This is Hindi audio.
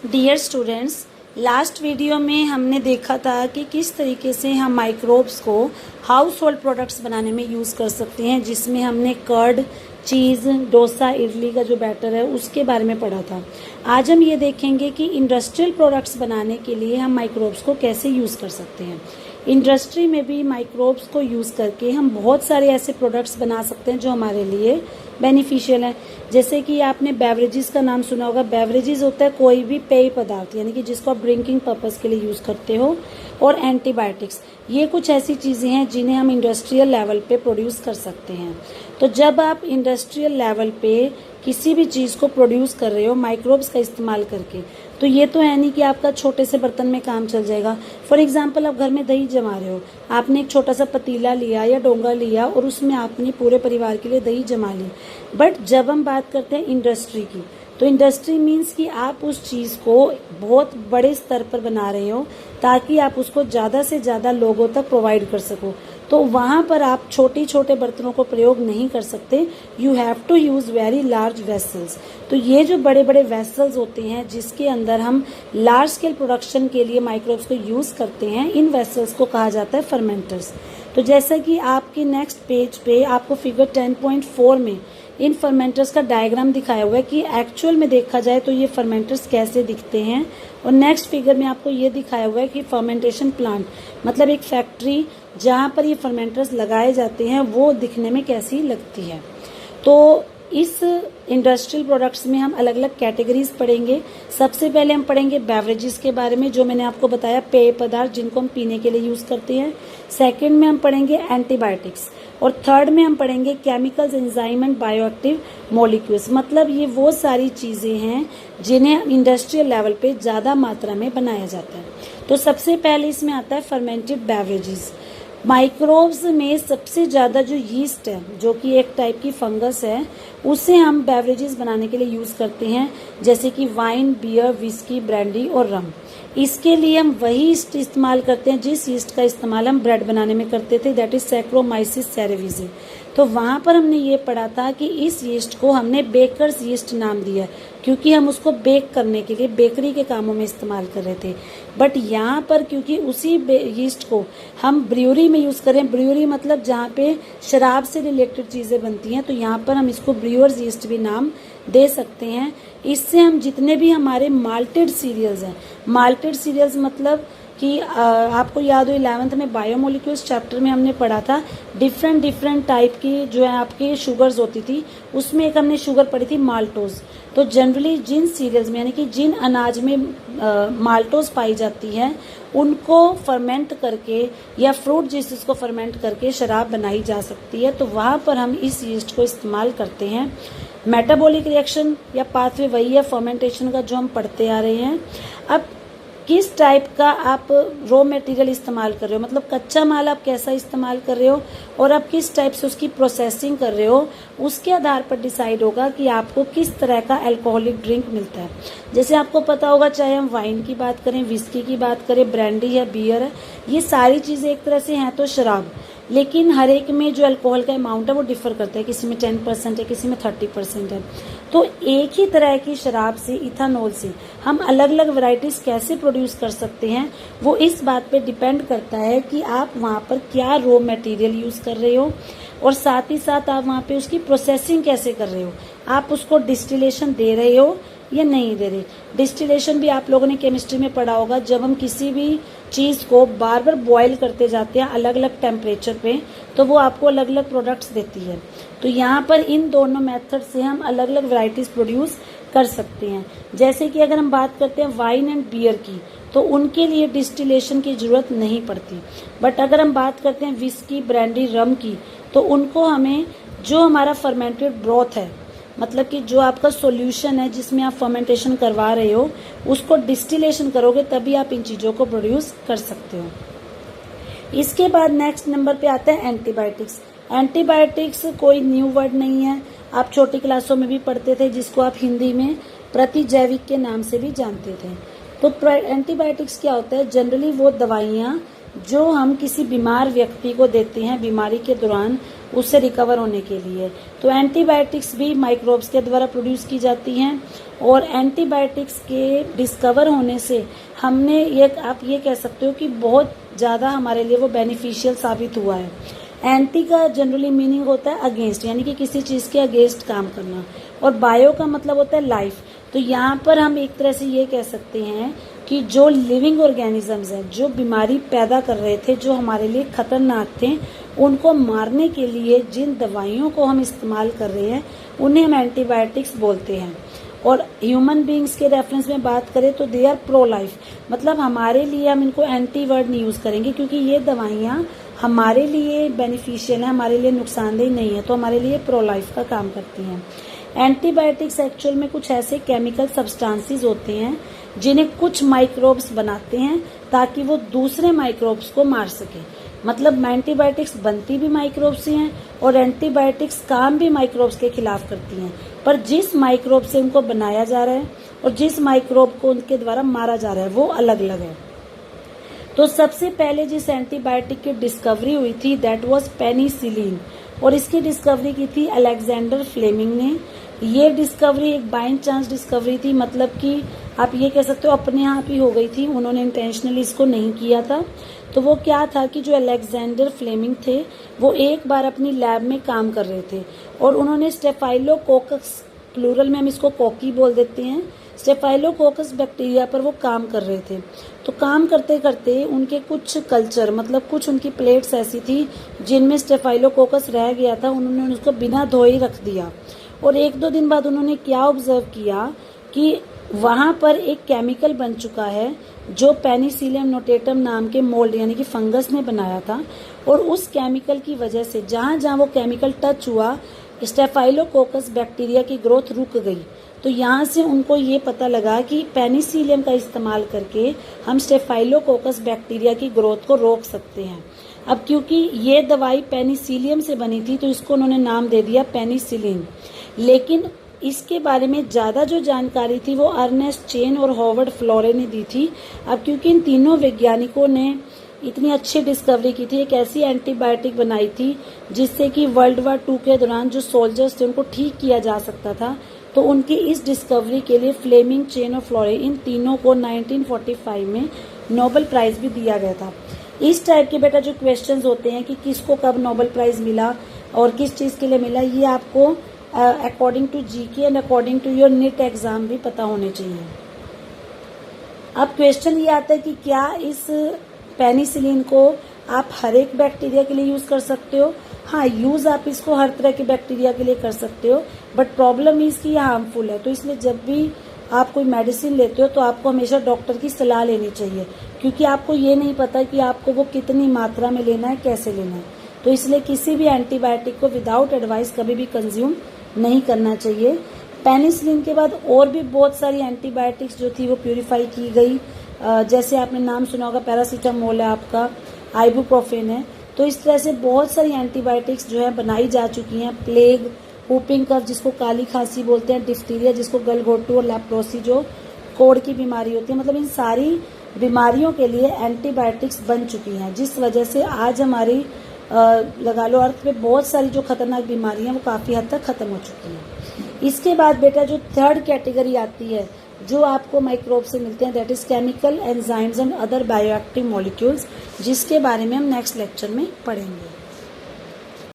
डियर स्टूडेंट्स, लास्ट वीडियो में हमने देखा था कि किस तरीके से हम माइक्रोब्स को हाउस होल्ड प्रोडक्ट्स बनाने में यूज़ कर सकते हैं, जिसमें हमने कर्ड, चीज़, डोसा, इडली का जो बैटर है उसके बारे में पढ़ा था। आज हम ये देखेंगे कि इंडस्ट्रियल प्रोडक्ट्स बनाने के लिए हम माइक्रोब्स को कैसे यूज़ कर सकते हैं। इंडस्ट्री में भी माइक्रोब्स को यूज़ करके हम बहुत सारे ऐसे प्रोडक्ट्स बना सकते हैं जो हमारे लिए बेनिफिशियल है। जैसे कि आपने बेवरेजेस का नाम सुना होगा। बेवरेजेस होता है कोई भी पेय पदार्थ, यानी कि जिसको आप ड्रिंकिंग पर्पस के लिए यूज़ करते हो। और एंटीबायोटिक्स, ये कुछ ऐसी चीज़ें हैं जिन्हें हम इंडस्ट्रियल लेवल पे प्रोड्यूस कर सकते हैं। तो जब आप इंडस्ट्रियल लेवल पे किसी भी चीज़ को प्रोड्यूस कर रहे हो माइक्रोब्स का इस्तेमाल करके, तो ये तो है नहीं कि आपका छोटे से बर्तन में काम चल जाएगा। फॉर एग्जांपल, आप घर में दही जमा रहे हो, आपने एक छोटा सा पतीला लिया या डोंगा लिया और उसमें आपने पूरे परिवार के लिए दही जमा ली। बट जब हम बात करते हैं इंडस्ट्री की, तो इंडस्ट्री मीन्स कि आप उस चीज़ को बहुत बड़े स्तर पर बना रहे हो ताकि आप उसको ज़्यादा से ज़्यादा लोगों तक प्रोवाइड कर सको। तो वहाँ पर आप छोटे छोटे बर्तनों को प्रयोग नहीं कर सकते। You have to use very large vessels. तो ये जो बड़े बड़े वेसल्स होते हैं जिसके अंदर हम लार्ज स्केल प्रोडक्शन के लिए माइक्रोब्स को यूज़ करते हैं, इन वेसल्स को कहा जाता है फर्मेंटर्स। तो जैसा कि आपके नेक्स्ट पेज पे आपको फिगर 10.4 में इन फर्मेंटर्स का डायग्राम दिखाया हुआ है कि एक्चुअल में देखा जाए तो ये फर्मेंटर्स कैसे दिखते हैं। और नेक्स्ट फिगर में आपको ये दिखाया हुआ है कि फर्मेंटेशन प्लांट, मतलब एक फैक्ट्री जहाँ पर ये फर्मेंटर्स लगाए जाते हैं, वो दिखने में कैसी लगती है। तो इस इंडस्ट्रियल प्रोडक्ट्स में हम अलग अलग कैटेगरीज पढ़ेंगे। सबसे पहले हम पढ़ेंगे बेवरेजेस के बारे में, जो मैंने आपको बताया पेय पदार्थ जिनको हम पीने के लिए यूज़ करते हैं। सेकंड में हम पढ़ेंगे एंटीबायोटिक्स। और थर्ड में हम पढ़ेंगे chemicals, enzyme and bioactive molecules, मतलब ये वो सारी चीज़ें हैं जिन्हें इंडस्ट्रियल लेवल पे ज़्यादा मात्रा में बनाया जाता है। तो सबसे पहले इसमें आता है फर्मेंटेड बेवरेजेस। माइक्रोब्स में सबसे ज़्यादा जो यीस्ट है, जो कि एक टाइप की फंगस है, उसे हम बेवरेजेस बनाने के लिए यूज़ करते हैं, जैसे कि वाइन, बियर, विस्की, ब्रांडी और रम। इसके लिए हम वही यीस्ट इस्तेमाल करते हैं जिस यीस्ट का इस्तेमाल हम ब्रेड बनाने में करते थे, दैट इज सैक्रोमाइसिस सेरेविसे। तो वहाँ पर हमने ये पढ़ा था कि इस यीस्ट को हमने बेकर्स यीस्ट नाम दिया, क्योंकि हम उसको बेक करने के लिए बेकरी के कामों में इस्तेमाल कर रहे थे। बट यहाँ पर क्योंकि उसी यीस्ट को हम ब्रूअरी में यूज़ करें, ब्रूअरी मतलब जहाँ पे शराब से रिलेटेड चीज़ें बनती हैं, तो यहाँ पर हम इसको ब्रूअर्स यीस्ट भी नाम दे सकते हैं। इससे हम जितने भी हमारे माल्टेड सीरियल्स हैं, माल्टेड सीरियल्स मतलब कि आपको याद हो 11th में बायोमोलिक्यूल्स चैप्टर में हमने पढ़ा था, डिफरेंट टाइप की जो है आपकी शुगर्स होती थी, उसमें एक हमने शुगर पढ़ी थी माल्टोज। तो जनरली जिन सीरियल्स में, यानी कि जिन अनाज में माल्टोज पाई जाती है, उनको फर्मेंट करके या फ्रूट जूसेस को फर्मेंट करके शराब बनाई जा सकती है। तो वहाँ पर हम इस यीस्ट को इस्तेमाल करते हैं। मेटाबॉलिक रिएक्शन या पाथवे वही है फर्मेंटेशन का जो हम पढ़ते आ रहे हैं। अब किस टाइप का आप रॉ मटेरियल इस्तेमाल कर रहे हो, मतलब कच्चा माल आप कैसा इस्तेमाल कर रहे हो और आप किस टाइप से उसकी प्रोसेसिंग कर रहे हो, उसके आधार पर डिसाइड होगा कि आपको किस तरह का अल्कोहलिक ड्रिंक मिलता है। जैसे आपको पता होगा, चाहे हम वाइन की बात करें, विस्की की बात करें, ब्रांडी है, बियर है, ये सारी चीज़ें एक तरह से हैं तो शराब, लेकिन हर एक में जो अल्कोहल का अमाउंट है वो डिफर करता है। किसी में 10% है, किसी में 30% है। तो एक ही तरह की शराब से, इथानॉल से हम अलग अलग वैरायटीज कैसे प्रोड्यूस कर सकते हैं, वो इस बात पे डिपेंड करता है कि आप वहाँ पर क्या रॉ मटेरियल यूज़ कर रहे हो और साथ ही साथ आप वहाँ पे उसकी प्रोसेसिंग कैसे कर रहे हो। आप उसको डिस्टिलेशन दे रहे हो या नहीं दे रहे। डिस्टिलेशन भी आप लोगों ने केमिस्ट्री में पढ़ा होगा, जब हम किसी भी चीज़ को बार बार बॉयल करते जाते हैं अलग अलग टेम्परेचर पे, तो वो आपको अलग अलग प्रोडक्ट्स देती है। तो यहाँ पर इन दोनों मेथड से हम अलग अलग वैरायटीज़ प्रोड्यूस कर सकते हैं। जैसे कि अगर हम बात करते हैं वाइन एंड बियर की, तो उनके लिए डिस्टिलेशन की ज़रूरत नहीं पड़ती। बट अगर हम बात करते हैं विस्की, ब्रांडी, रम की, तो उनको हमें जो हमारा फर्मेंटेड ब्रॉथ है, मतलब कि जो आपका सॉल्यूशन है जिसमें आप फर्मेंटेशन करवा रहे हो, उसको डिस्टिलेशन करोगे तभी आप इन चीज़ों को प्रोड्यूस कर सकते हो। इसके बाद नेक्स्ट नंबर पे आता है एंटीबायोटिक्स। एंटीबायोटिक्स कोई न्यू वर्ड नहीं है, आप छोटी क्लासों में भी पढ़ते थे, जिसको आप हिंदी में प्रतिजैविक के नाम से भी जानते थे। तो एंटीबायोटिक्स क्या होता है, जनरली वो दवाइयाँ जो हम किसी बीमार व्यक्ति को देते हैं बीमारी के दौरान उससे रिकवर होने के लिए। तो एंटीबायोटिक्स भी माइक्रोब्स के द्वारा प्रोड्यूस की जाती हैं और एंटीबायोटिक्स के डिस्कवर होने से हमने आप ये कह सकते हो कि बहुत ज़्यादा हमारे लिए वो बेनिफिशियल साबित हुआ है। एंटी का जनरली मीनिंग होता है अगेंस्ट, यानी कि किसी चीज़ के अगेंस्ट काम करना, और बायो का मतलब होता है लाइफ। तो यहाँ पर हम एक तरह से ये कह सकते हैं कि जो लिविंग ऑर्गेनिजम्स हैं, जो बीमारी पैदा कर रहे थे, जो हमारे लिए खतरनाक थे, उनको मारने के लिए जिन दवाइयों को हम इस्तेमाल कर रहे हैं उन्हें हम एंटीबायोटिक्स बोलते हैं। और ह्यूमन बींग्स के रेफरेंस में बात करें तो दे आर प्रो लाइफ, मतलब हमारे लिए हम इनको एंटी वर्ड नहीं यूज़ करेंगे क्योंकि ये दवाइयाँ हमारे लिए बेनिफिशियल है, हमारे लिए नुकसानदेह नहीं है, तो हमारे लिए प्रो लाइफ का काम करती हैं। एंटीबायोटिक्स एक्चुअल में कुछ ऐसे केमिकल सब्सटेंसेस होते हैं जिन्हें कुछ माइक्रोब्स बनाते हैं ताकि वो दूसरे माइक्रोब्स को मार सके। मतलब एंटीबायोटिक्स बनती भी माइक्रोब्स से हैं और एंटीबायोटिक्स काम भी माइक्रोब्स के खिलाफ करती हैं, पर जिस माइक्रोब से उनको बनाया जा रहा है और जिस माइक्रोब को उनके द्वारा मारा जा रहा है वो अलग अलग है। तो सबसे पहले जिस एंटीबायोटिक की डिस्कवरी हुई थी दैट वाज पेनिसिलिन, और इसकी डिस्कवरी की थी अलेक्जेंडर फ्लेमिंग ने। ये डिस्कवरी एक बाय चांस डिस्कवरी थी, मतलब कि आप ये कह सकते हो अपने आप ही हो गई थी, उन्होंने इंटेंशनली इसको नहीं किया था। तो वो क्या था कि जो अलेक्जेंडर फ्लेमिंग थे वो एक बार अपनी लैब में काम कर रहे थे और उन्होंने स्टेफाइलोकोकस, प्लूरल में हम इसको कोकी बोल देते हैं, स्टेफाइलोकोकस बैक्टीरिया पर वो काम कर रहे थे। तो काम करते करते उनके कुछ कल्चर, मतलब कुछ उनकी प्लेट्स ऐसी थी जिनमें स्टेफाइलोकोकस रह गया था, उन्होंने उसको बिना धोए रख दिया। और एक दो दिन बाद उन्होंने क्या ऑब्जर्व किया कि वहाँ पर एक केमिकल बन चुका है जो पेनिसिलियम नोटेटम नाम के मोल्ड यानी कि फंगस ने बनाया था, और उस केमिकल की वजह से जहाँ जहाँ वो केमिकल टच हुआ स्टेफाइलोकोकस बैक्टीरिया की ग्रोथ रुक गई। तो यहाँ से उनको ये पता लगा कि पेनिसिलियम का इस्तेमाल करके हम स्टेफाइलोकोकस बैक्टीरिया की ग्रोथ को रोक सकते हैं। अब क्योंकि ये दवाई पेनिसिलियम से बनी थी तो इसको उन्होंने नाम दे दिया पेनिसिलिन, लेकिन इसके बारे में ज़्यादा जो जानकारी थी वो अर्नेस्ट चेन और हॉवर्ड फ्लोरे ने दी थी। अब क्योंकि इन तीनों वैज्ञानिकों ने इतनी अच्छी डिस्कवरी की थी, एक ऐसी एंटीबायोटिक बनाई थी जिससे कि वर्ल्ड वार 2 के दौरान जो सोल्जर्स थे उनको ठीक किया जा सकता था, तो उनकी इस डिस्कवरी के लिए फ्लेमिंग, चेन और फ्लोरे, इन तीनों को 1945 में नोबेल प्राइज़ भी दिया गया था। इस टाइप के बेटा जो क्वेश्चंस होते हैं कि किसको कब नोबेल प्राइज़ मिला और किस चीज़ के लिए मिला, ये आपको according to GK and according to your NEET exam भी पता होने चाहिए। अब क्वेश्चन ये आता है कि क्या इस पेनिसिलिन को आप हर एक बैक्टीरिया के लिए यूज़ कर सकते हो? हाँ, यूज़ आप इसको हर तरह के बैक्टीरिया के लिए कर सकते हो, बट प्रॉब्लम इज़ कि ये हार्मफुल है। तो इसलिए जब भी आप कोई मेडिसिन लेते हो तो आपको हमेशा डॉक्टर की सलाह लेनी चाहिए, क्योंकि आपको ये नहीं पता कि आपको वो कितनी मात्रा में लेना है, कैसे लेना है। तो इसलिए किसी भी एंटीबायोटिक को विदाउट एडवाइस कभी भी कंज्यूम नहीं करना चाहिए। पेनिसिलिन के बाद और भी बहुत सारी एंटीबायोटिक्स जो थी वो प्यूरिफाई की गई, जैसे आपने नाम सुना होगा पैरासीटामोल है, आपका आइबुप्रोफेन है। तो इस तरह से बहुत सारी एंटीबायोटिक्स जो है बनाई जा चुकी हैं। प्लेग, whooping कफ जिसको काली खांसी बोलते हैं, डिफ्टीरिया जिसको गलघोटू, और लेप्रोसी जो कोढ़ की बीमारी होती है, मतलब इन सारी बीमारियों के लिए एंटीबायोटिक्स बन चुकी हैं, जिस वजह से आज हमारी लगा लो अर्थ पे बहुत सारी जो खतरनाक बीमारियां वो काफ़ी हद तक खत्म हो चुकी हैं। इसके बाद बेटा जो थर्ड कैटेगरी आती है जो आपको माइक्रोब से मिलते हैं, that is chemical, enzymes and other bioactive molecules, जिसके बारे में हम नेक्स्ट लेक्चर में पढ़ेंगे।